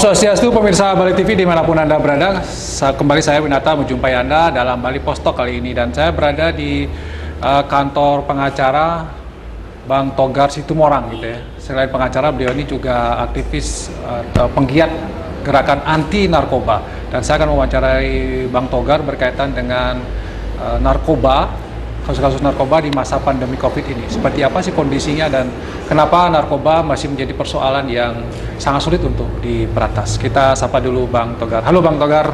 Om Swastiastu, pemirsa Bali TV dimanapun Anda berada. Kembali saya Winata menjumpai Anda dalam Bali Postok kali ini. Dan saya berada di kantor pengacara Bang Togar Situmorang gitu ya. Selain pengacara, beliau ini juga aktivis penggiat gerakan anti narkoba. Dan saya akan mewawancarai Bang Togar berkaitan dengan narkoba, kasus-kasus narkoba di masa pandemi COVID ini. Seperti apa sih kondisinya dan kenapa narkoba masih menjadi persoalan yang sangat sulit untuk diberantas. Kita sapa dulu Bang Togar. Halo Bang Togar.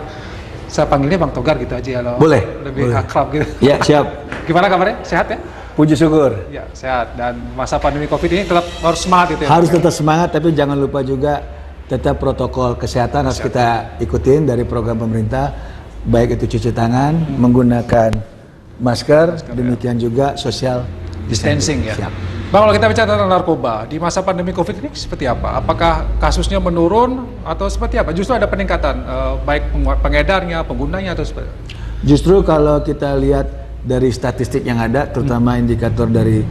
Saya panggilnya Bang Togar gitu aja ya. Boleh. Lebih boleh. akrab gitu. Ya, siap. Gimana kabarnya? Sehat ya? Puji syukur. Ya, sehat. Dan masa pandemi COVID ini tetap harus semangat gitu ya? Harus tetap semangat, tapi jangan lupa juga tetap protokol kesehatan harus kita ikutin dari program pemerintah. Baik itu cuci tangan, menggunakan masker, demikian juga social Distancing ya. Siap. Bang, kalau kita bicara tentang narkoba, di masa pandemi COVID ini seperti apa? Apakah kasusnya menurun atau seperti apa? Justru ada peningkatan, baik pengedarnya, penggunanya atau seperti apa? Justru kalau kita lihat dari statistik yang ada, terutama indikator dari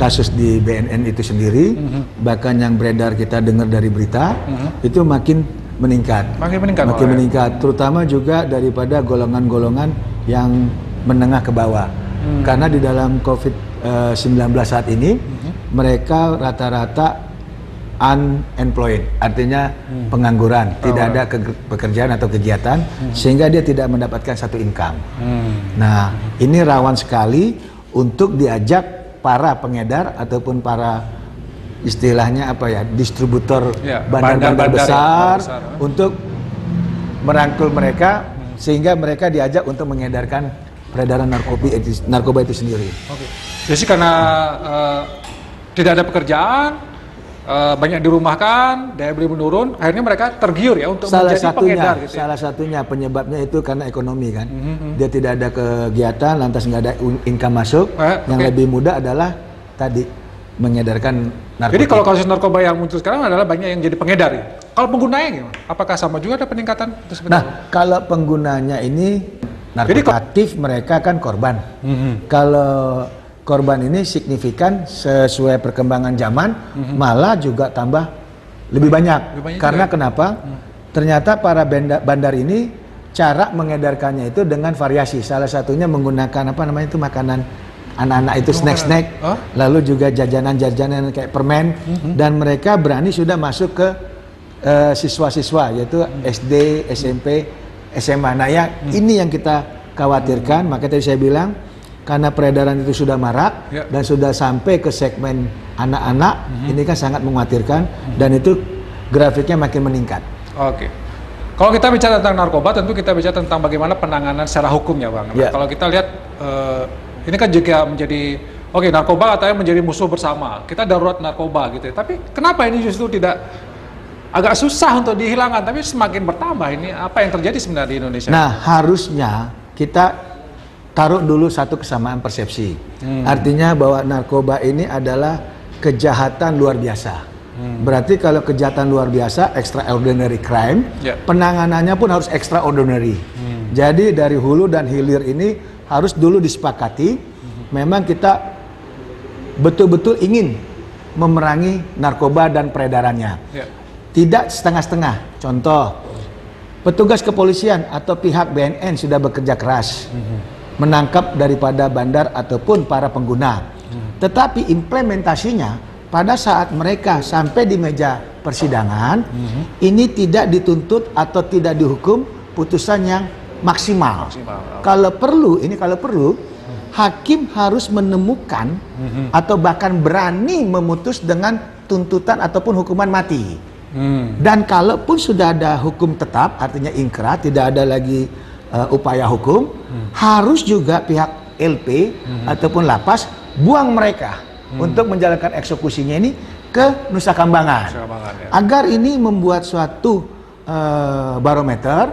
kasus di BNN itu sendiri, bahkan yang beredar kita dengar dari berita, itu makin meningkat. Makin meningkat? Makin meningkat, terutama juga daripada golongan-golongan yang menengah ke bawah. Karena di dalam COVID-19 saat ini, mereka rata-rata unemployed, artinya pengangguran, tidak ada pekerjaan atau kegiatan, sehingga dia tidak mendapatkan satu income. Nah, ini rawan sekali untuk diajak para pengedar ataupun para istilahnya apa ya, distributor bandar-bandar besar untuk merangkul mereka, sehingga mereka diajak untuk mengedarkan peredaran narkoba itu sendiri. Oke. Jadi karena tidak ada pekerjaan, banyak dirumahkan, daya beli menurun, akhirnya mereka tergiur ya untuk menjadi pengedar gitu ya? Salah satunya penyebabnya itu karena ekonomi kan. Dia tidak ada kegiatan, lantas nggak ada income masuk. Yang lebih mudah adalah tadi mengedarkan narkoba. Jadi kalau kasus narkoba yang muncul sekarang adalah banyak yang jadi pengedar ya? Kalau penggunanya gimana? Apakah sama juga ada peningkatan? Nah, kalau penggunanya ini narkotik, mereka kan korban. Kalau korban ini signifikan sesuai perkembangan zaman, malah juga tambah lebih banyak. Karena juga. Kenapa? Ternyata para bandar ini cara mengedarkannya itu dengan variasi. Salah satunya menggunakan apa namanya itu makanan anak-anak itu snack-snack, lalu juga jajanan-jajanan kayak permen, dan mereka berani sudah masuk ke siswa-siswa yaitu SD, SMP, SMA. Nah ya, ini yang kita khawatirkan. Maka tadi saya bilang, karena peredaran itu sudah marak dan sudah sampai ke segmen anak-anak, ini kan sangat mengkhawatirkan, dan itu grafiknya makin meningkat. Oke. Kalau kita bicara tentang narkoba, tentu kita bicara tentang bagaimana penanganan secara hukumnya, Bang. Nah, kalau kita lihat, ini kan juga menjadi, narkoba katanya menjadi musuh bersama. Kita darurat narkoba gitu ya. Tapi kenapa ini justru tidak agak susah untuk dihilangkan, tapi semakin bertambah ini? Apa yang terjadi sebenarnya di Indonesia? Nah, harusnya kita taruh dulu satu kesamaan persepsi. Artinya bahwa narkoba ini adalah kejahatan luar biasa. Berarti kalau kejahatan luar biasa, extraordinary crime, penanganannya pun harus extraordinary. Jadi dari hulu dan hilir ini harus dulu disepakati. Memang kita betul-betul ingin memerangi narkoba dan peredarannya. Tidak setengah-setengah. Contoh, petugas kepolisian atau pihak BNN sudah bekerja keras menangkap daripada bandar ataupun para pengguna. Tetapi implementasinya pada saat mereka sampai di meja persidangan, ini tidak dituntut atau tidak dihukum putusan yang maksimal. Kalau perlu, hakim harus menemukan atau bahkan berani memutus dengan tuntutan ataupun hukuman mati. Dan kalaupun sudah ada hukum tetap, artinya ingkrah, tidak ada lagi upaya hukum, harus juga pihak LP ataupun lapas buang mereka untuk menjalankan eksekusinya ini ke Nusa Kambangan. Agar ini membuat suatu barometer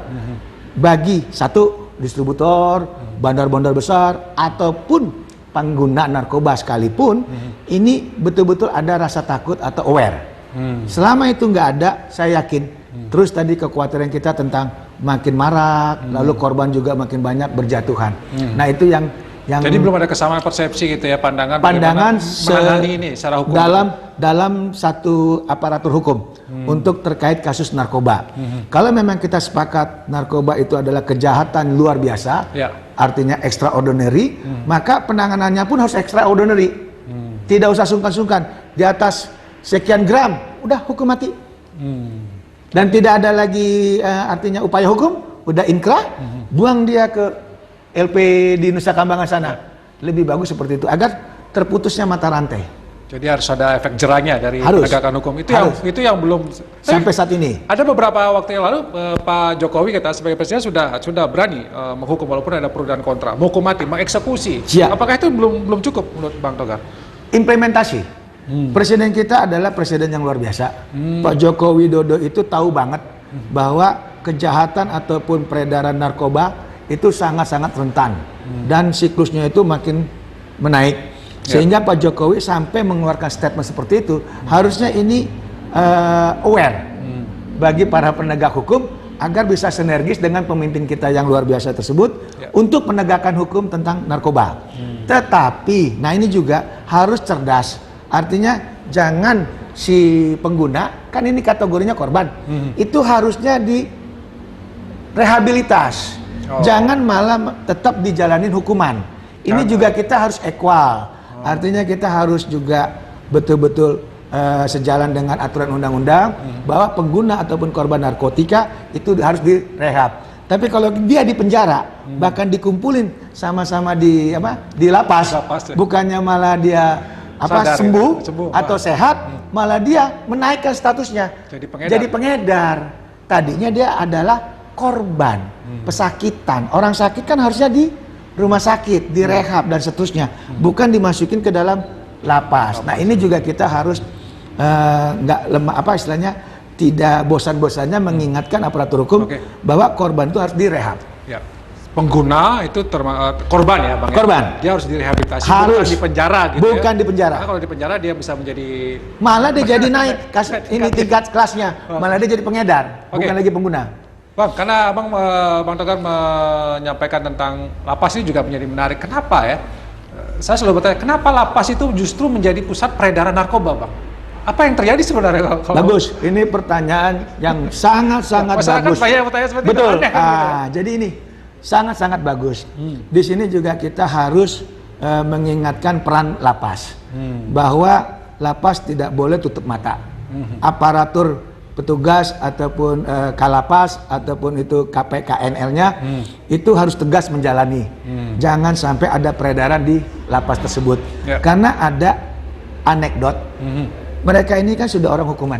bagi satu distributor, bandar-bandar besar ataupun pengguna narkoba sekalipun, ini betul-betul ada rasa takut atau aware. Selama itu nggak ada, saya yakin. Terus tadi kekhawatiran kita tentang makin marak, lalu korban juga makin banyak berjatuhan. Nah itu yang Jadi belum ada kesamaan persepsi gitu ya, pandangan menangani ini secara hukum dalam satu aparatur hukum untuk terkait kasus narkoba. Kalau memang kita sepakat narkoba itu adalah kejahatan luar biasa, artinya extraordinary, maka penanganannya pun harus extraordinary. Tidak usah sungkan-sungkan, di atas sekian gram udah hukum mati. Dan tidak ada lagi artinya upaya hukum, udah inkrah, buang dia ke LP di Nusa Kambangan sana. Lebih bagus seperti itu agar terputusnya mata rantai. Jadi harus ada efek jerahnya dari penegakan hukum. Itu yang belum sampai saat ini. Ada beberapa waktu yang lalu Pak Jokowi kita sebagai presiden sudah berani menghukum walaupun ada pro dan kontra, menghukum mati, mengeksekusi. Apakah itu belum cukup menurut Bang Togar? Implementasi. Presiden kita adalah presiden yang luar biasa. Pak Joko Widodo itu tahu banget bahwa kejahatan ataupun peredaran narkoba itu sangat-sangat rentan dan siklusnya itu makin menaik, sehingga Pak Jokowi sampai mengeluarkan statement seperti itu. Harusnya ini aware bagi para penegak hukum agar bisa sinergis dengan pemimpin kita yang luar biasa tersebut untuk penegakan hukum tentang narkoba. Tetapi, nah ini juga harus cerdas. Artinya jangan si pengguna, kan ini kategorinya korban, itu harusnya direhabilitas. Jangan malah tetap dijalanin hukuman. Ini juga kita harus equal. Artinya kita harus juga betul-betul sejalan dengan aturan undang-undang bahwa pengguna ataupun korban narkotika itu harus direhab. Tapi kalau dia di penjara, bahkan dikumpulin sama-sama di lapas, bukannya malah dia sembuh atau sehat, malah dia menaikkan statusnya jadi pengedar. Tadinya dia adalah korban pesakitan. Orang sakit kan harusnya di rumah sakit, direhab dan seterusnya, bukan dimasukin ke dalam lapas. Nah ini juga kita harus nggak lemah istilahnya, tidak bosan-bosannya mengingatkan aparatur hukum bahwa korban itu harus direhab. Pengguna itu korban ya Bang. Korban. Dia harus direhabilitasi, bukan di penjara gitu. Bukan di penjara. Karena kalau di penjara dia bisa menjadi malah dia jadi naik tingkat kelasnya. Malah dia jadi pengedar, bukan lagi pengguna. Bang, karena Bang Togar menyampaikan tentang lapas ini juga menjadi menarik. Kenapa ya? Saya selalu bertanya, kenapa lapas itu justru menjadi pusat peredaran narkoba, Bang? Apa yang terjadi sebenarnya? Bagus, ini pertanyaan yang sangat-sangat bagus. Betul. Itu, jadi ini sangat-sangat bagus. Di sini juga kita harus mengingatkan peran lapas, bahwa lapas tidak boleh tutup mata. Aparatur petugas ataupun Kalapas ataupun itu KPKNL-nya itu harus tegas menjalani. Jangan sampai ada peredaran di lapas tersebut. Karena ada anekdot. Mereka ini kan sudah orang hukuman.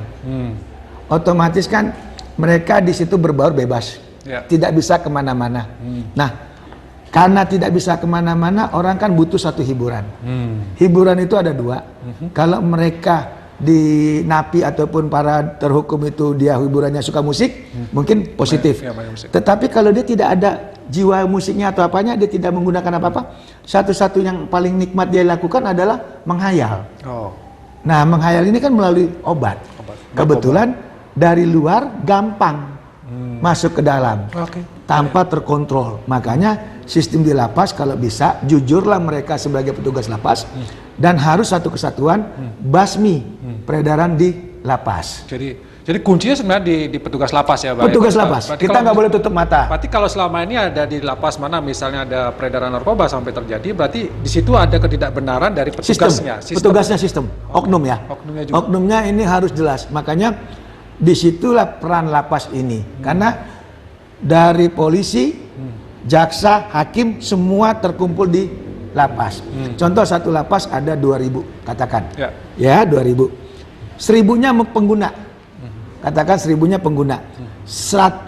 Otomatis kan mereka di situ berbaur bebas. Tidak bisa kemana-mana. Nah, karena tidak bisa kemana-mana, orang kan butuh satu hiburan. Hiburan itu ada dua. Kalau mereka di napi ataupun para terhukum itu dia hiburannya suka musik, mungkin positif. Tetapi kalau dia tidak ada jiwa musiknya atau apanya, dia tidak menggunakan apa-apa, satu-satu yang paling nikmat dia lakukan adalah menghayal. Nah, menghayal ini kan melalui obat. Kebetulan dari luar gampang masuk ke dalam tanpa terkontrol. Makanya sistem di lapas kalau bisa jujurlah mereka sebagai petugas lapas dan harus satu kesatuan basmi peredaran di lapas. Jadi kuncinya sebenarnya di petugas lapas ya, Bang. Petugas lapas. Kita nggak boleh tutup mata. Berarti kalau selama ini ada di lapas mana misalnya ada peredaran narkoba sampai terjadi, berarti di situ ada ketidakbenaran dari petugasnya. Petugasnya sistem. Oknum ya. Oknumnya ini harus jelas. Makanya disitulah peran lapas ini. Karena dari polisi, jaksa, hakim semua terkumpul di lapas. Contoh satu lapas ada 2.000 katakan. Ya 2.000. 1.000-nya pengguna. Katakan 1.000-nya pengguna. 100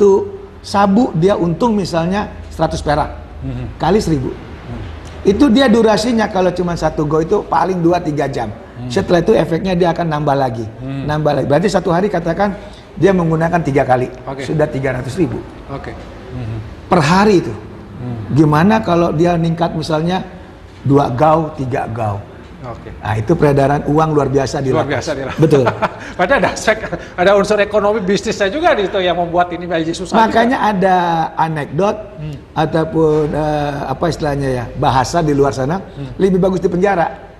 sabu dia untung misalnya 100 perak. Kali 1.000. Itu dia durasinya kalau cuma satu go itu paling 2-3 jam. Setelah itu efeknya dia akan nambah lagi. Nambah lagi. Berarti satu hari katakan dia menggunakan 3 kali. Sudah 300.000. Per hari itu. Gimana kalau dia meningkat misalnya 2 gau, 3 gau. Oke. Nah, itu peredaran uang luar biasa di Luar lapas. biasa di lapas. Betul. Padahal ada unsur ekonomi bisnisnya juga di situ yang membuat ini menjadi susah. Makanya ada anekdot ataupun apa istilahnya ya, bahasa di luar sana lebih bagus di penjara.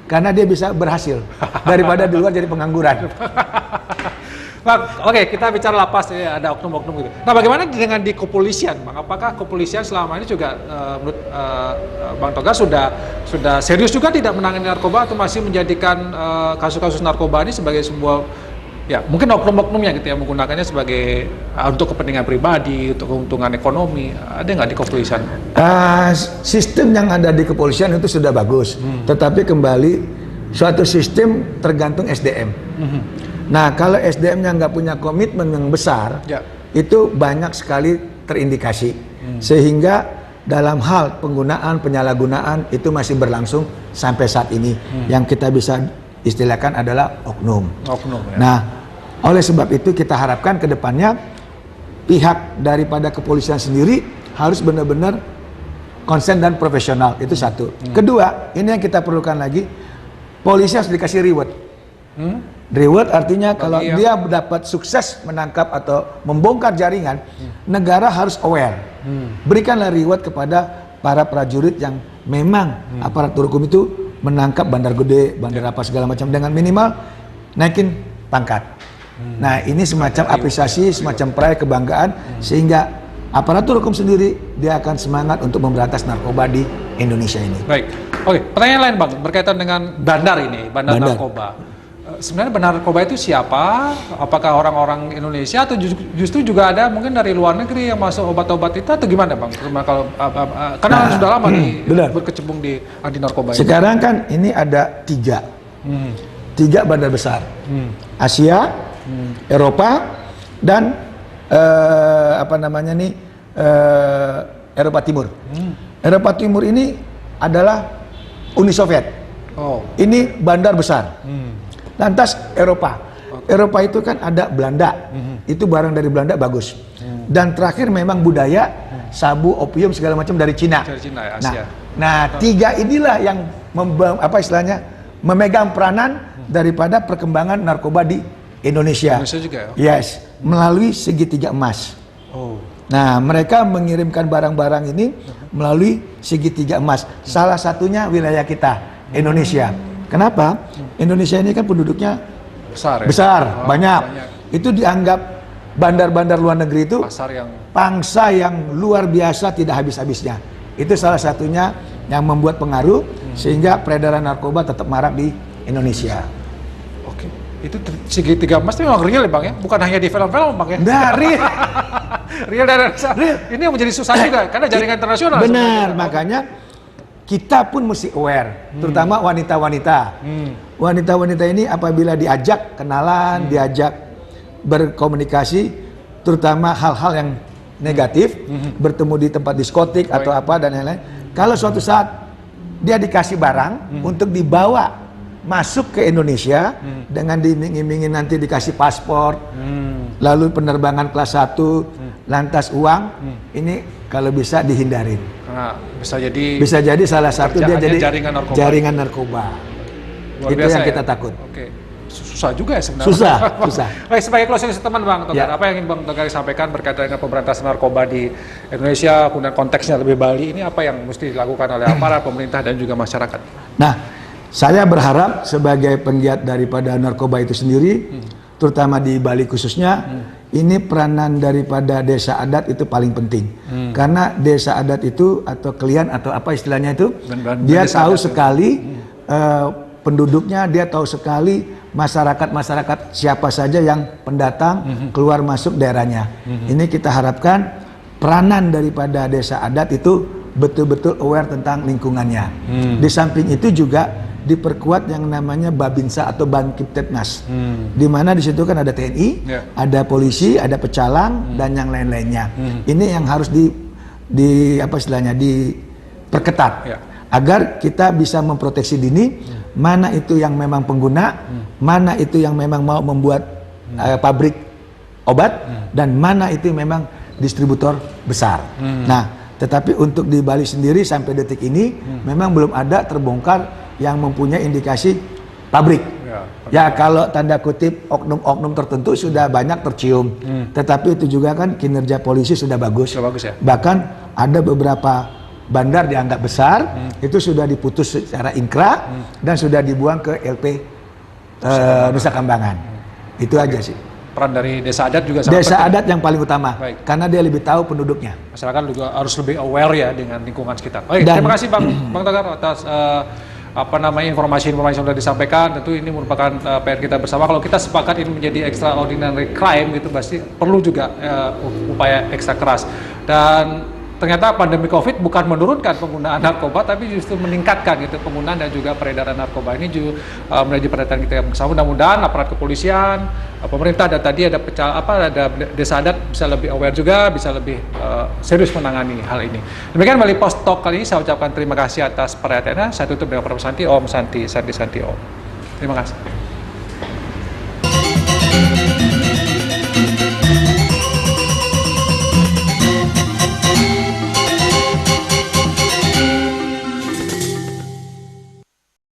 Karena dia bisa berhasil daripada di luar jadi pengangguran. Bang, oke, kita bicara lapas ya, ada oknum-oknum gitu. Nah, bagaimana dengan di kepolisian, Bang? Apakah kepolisian selama ini juga menurut Bang Togar sudah serius juga tidak menangani narkoba atau masih menjadikan kasus-kasus narkoba ini sebagai sebuah ya mungkin oknum-oknumnya gitu ya menggunakannya sebagai untuk kepentingan pribadi, untuk keuntungan ekonomi. Ada nggak di kepolisian? Sistem yang ada di kepolisian itu sudah bagus, tetapi kembali suatu sistem tergantung SDM. Nah, kalau SDM-nya nggak punya komitmen yang besar, itu banyak sekali terindikasi. Sehingga dalam hal penggunaan, penyalahgunaan itu masih berlangsung sampai saat ini. Yang kita bisa istilahkan adalah oknum. Oknum ya. Nah, oleh sebab itu kita harapkan ke depannya pihak daripada kepolisian sendiri harus benar-benar konsen dan profesional. Itu satu. Kedua, ini yang kita perlukan lagi, polisi harus dikasih reward. Reward artinya kalau dia dapat sukses menangkap atau membongkar jaringan, negara harus aware. Berikanlah reward kepada para prajurit yang memang aparatur hukum itu menangkap bandar gede, bandar apa segala macam dengan minimal naikin pangkat. Nah, ini semacam apresiasi, semacam pride, kebanggaan, sehingga aparatur hukum sendiri dia akan semangat untuk memberantas narkoba di Indonesia ini. Baik, oke. Pertanyaan lain, Bang, berkaitan dengan bandar ini, bandar narkoba. Sebenarnya bandar narkoba itu siapa? Apakah orang-orang Indonesia atau justru juga ada mungkin dari luar negeri yang masuk obat-obat itu atau gimana, Bang? Kalau karena sudah lama nih berkecimpung di anti narkoba ini. Sekarang kan ini ada tiga bandar besar, Asia, Eropa, dan Eropa Timur. Eropa Timur ini adalah Uni Soviet. Ini bandar besar. Lantas Eropa. Eropa itu kan ada Belanda. Itu barang dari Belanda bagus. Dan terakhir memang budaya sabu, opium segala macam dari Cina. Dari Cina ya, Asia. Nah, tiga inilah yang memegang peranan daripada perkembangan narkoba di Indonesia. Indonesia juga ya? Yes, melalui segitiga emas. Nah, mereka mengirimkan barang-barang ini melalui segitiga emas. Salah satunya wilayah kita, Indonesia. Kenapa? Indonesia ini kan penduduknya besar, banyak. Itu dianggap bandar-bandar luar negeri itu pangsa yang luar biasa tidak habis-habisnya. Itu salah satunya yang membuat pengaruh sehingga peredaran narkoba tetap marak di Indonesia. Oke, itu segitiga emas itu memang real ya, Bang ya? Bukan hanya di film-film, Bang ya? Nah, real dan ini yang menjadi susah juga karena jaringan internasional. Benar, makanya kita pun mesti aware, terutama wanita-wanita. Wanita-wanita ini apabila diajak kenalan, diajak berkomunikasi, terutama hal-hal yang negatif, bertemu di tempat diskotik atau apa dan lain-lain. Kalau suatu saat dia dikasih barang untuk dibawa masuk ke Indonesia dengan diiming-imingin nanti dikasih paspor, lalu penerbangan kelas 1, lantas uang, ini kalau bisa dihindarin. Nah, bisa jadi salah satu dia jadi jaringan narkoba. Luar itu biasa yang kita ya? takut. Oke. Susah juga ya sebenarnya. Susah. Baik, sebagai closing statement, Bang Togar, apa yang ingin Bang Togar sampaikan berkaitan dengan pemberantasan narkoba di Indonesia, kemudian konteksnya lebih Bali, ini apa yang mesti dilakukan oleh aparat, pemerintah dan juga masyarakat? Nah, saya berharap sebagai penggiat daripada narkoba itu sendiri, terutama di Bali khususnya, ini peranan daripada desa adat itu paling penting. Karena desa adat itu atau klien atau apa istilahnya itu, dia tahu sekali penduduknya, dia tahu sekali masyarakat siapa saja yang pendatang keluar masuk daerahnya. Ini kita harapkan peranan daripada desa adat itu betul-betul aware tentang lingkungannya. Di samping itu juga diperkuat yang namanya Babinsa atau Bankiptepnas, di mana di situ kan ada TNI, ada polisi, ada pecalang dan yang lain-lainnya. Ini yang harus diperketat agar kita bisa memproteksi dini. Mana itu yang memang pengguna, mana itu yang memang mau membuat pabrik obat, dan mana itu memang distributor besar. Nah, tetapi untuk di Bali sendiri sampai detik ini memang belum ada terbongkar yang mempunyai indikasi pabrik. Ya kalau tanda kutip oknum-oknum tertentu sudah banyak tercium, tetapi itu juga kan kinerja polisi sudah bagus. Sudah bagus ya. Bahkan ada beberapa bandar dianggap besar, itu sudah diputus secara ingkrah dan sudah dibuang ke LP Nusa Kambangan. Itu aja sih. Peran dari desa adat juga sangat Desa penting. adat yang paling utama, Baik. karena dia lebih tahu penduduknya. Masyarakat juga harus lebih aware ya dengan lingkungan sekitar. Baik, Dan- terima kasih Bang Togar atas informasi-informasi yang sudah disampaikan. Tentu ini merupakan PR kita bersama. Kalau kita sepakat ini menjadi extraordinary crime gitu, pasti perlu juga upaya ekstra keras. Dan ternyata pandemi COVID bukan menurunkan penggunaan narkoba, tapi justru meningkatkan gitu penggunaan dan juga peredaran narkoba ini juga menjadi perhatian kita bersama. Mudah-mudahan aparat kepolisian, pemerintah dan tadi ada ada desa adat bisa lebih aware juga, bisa lebih serius menangani hal ini. Demikian Bali Post Talk kali ini, saya ucapkan terima kasih atas perhatiannya. Saya tutup dengan Prof. Santi Om. Terima kasih.